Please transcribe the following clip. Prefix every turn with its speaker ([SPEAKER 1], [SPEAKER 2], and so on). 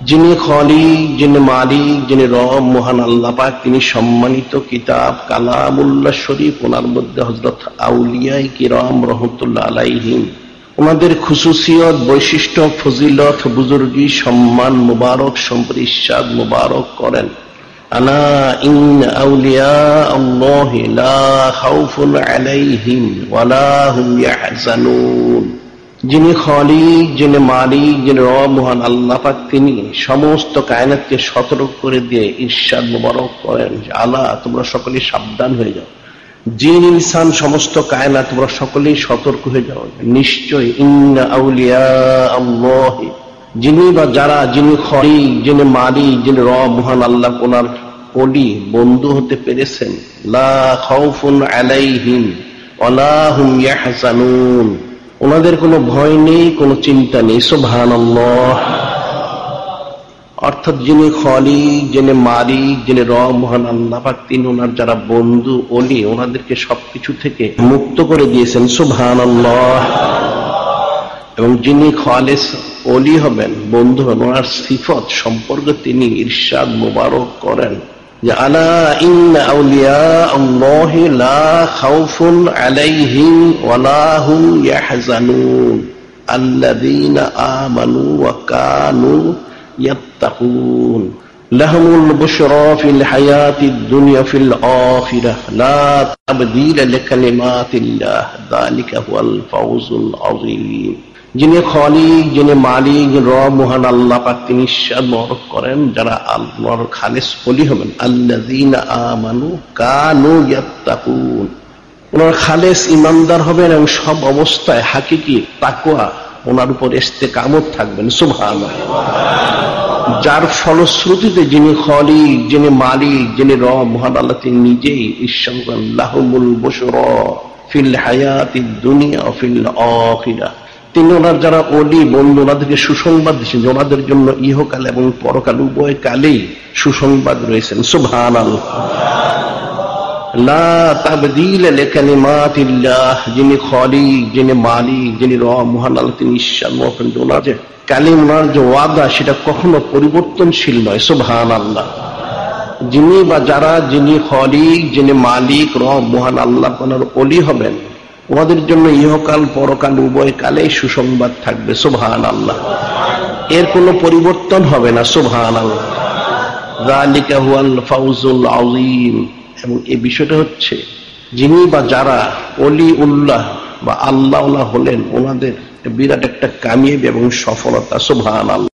[SPEAKER 1] যিনি খালিক, যিনি মালিক, যিনি রব মহান আল্লাহ পাক, তিনি সম্মানিত কিতাব কালামুল্লাহ শরীফ, ওনার মধ্যে হযরত আউলিয়ায়ে কিরাম রাহমাতুল্লাহ আলাইহিম ওনাদের খুসুসিয়ত, বৈশিষ্ট্য, ফজিলত, বুজুর্গি, সম্মান মুবারক সম্পর্কে ইরশাদ মুবারক করেন, আলা ইন্না আউলিয়া আল্লাহি লা খাউফুন আলাইহিম ওয়ালা হুম ইয়াহজানুন। যিনি খালিক, যিনি মালিক, যিনি রব মহান আল্লাহ পাক, তিনি সমস্ত কায়নাতকে সতর্ক করে দিয়ে ইরশাদ মুবারক করেন যে আলা, তোমরা সকলেই সাবধান হয়ে যাও, জিন ইনসান সমস্ত কায়নাত তোমরা সকলেই সতর্ক হয়ে যাও, নিশ্চয় ইন্না আউলিয়া আল্লাহি, যিনি বা যারা, যিনি খালিক, যিনি মালিক, যিনি রব মহান আল্লাহ, ওনার ওলি বন্ধু হতে পেরেছেন, লা খাউফুন আলাইহিম ওয়ালা হুম ইয়াহজানুন, ওনাদের কোনো ভয় নেই, কোনো চিন্তা নেই। সুবহানাল্লাহ। অর্থাৎ যিনি খালিক, যিনি মালিক, যিনি রব মহান আল্লাহ পাক, তিনি ওনার যারা বন্ধু ওলি, ওনাদেরকে সবকিছু থেকে মুক্ত করে দিয়েছেন। সুবহানাল্লাহ। এবং যিনি খালেস ওলি হবেন, বন্ধু হবেন, ওনার সিফত সম্পর্কে তিনি ইরশাদ মুবারক করেন যে আলা ইন্না আউলিয়া আল্লাহি লা খাউফুন আলাইহিম ওয়ালা হুম ইয়াহজানুন আল্লাযীনা আমানু ওয়া কানু ইয়াত্তাকুন লাহুমুল বুশরা ফিল হায়াতিদ দুনিয়া ফিল আখিরাহ লা তাবদীলা লিকালিমাতিল্লাহ যালিকা হুয়াল ফাওজুল আযীম। যিনি খালিক, যিনি মালিক, রব মহান আল্লাহ পাক, তিনি ইরশাদ মুবারক করেন যারা আল্লাহর খালেস ওলি হবেন, আল্লাযীনা আমানু কানু ইয়াত্তাকুন, ওনার খালেস ইমানদার হবেন এবং সব অবস্থায় হাকিকি তাকওয়া ওনার উপর ইস্তেকামত থাকবেন। সুবহানাল্লাহ। যার ফলশ্রুতিতে যিনি খালিক, যিনি মালিক, যিনি রব মহান আল্লাহ, তিনি নিজেই ইরশাদ করেন লাহুমুল বুশরা ফিল হায়াতিদ দুনিয়া ওয়া ফিল আখিরাহ, তিনি ওনার যারা ওলি বন্ধু, ওনাদেরকে সুসংবাদ দিচ্ছেন যে ওনাদের জন্য ইহকাল এবং পরকাল উভয় কালেই সুসংবাদ রয়েছেন। সুবহানাল্লাহ। লা তাবদীলা লিকালিমাতিল্লাহ, যিনি খালিক, যিনি মালিক, যিনি রব মহান আল্লাহ, তিনি ইরশাদ করেন যে ওনার যে কালিম, ওনার যে ওয়াদা, সেটা কখনো পরিবর্তনশীল নয়। সুবহানাল্লাহ। যিনি বা যারা, যিনি খালিক, যিনি মালিক, রব মহান আল্লাহ, ওনার ওলি হবেন, ওনাদের জন্য ইহকাল পরকাল উভয় কালে সুসংবাদ থাকবে। সুবহানাল্লাহ। এর কোনো পরিবর্তন হবে না। সুবহানাল্লাহ। যালিকা হুয়াল ফাওজুল আযীম। এবং এই বিষয়টা হচ্ছে, যিনি বা যারা ওলি উল্লাহ বা আল্লাহ হলেন, ওনাদের বিরাট একটা কামিয়াবি এবং সফলতা। সুবহানাল্লাহ।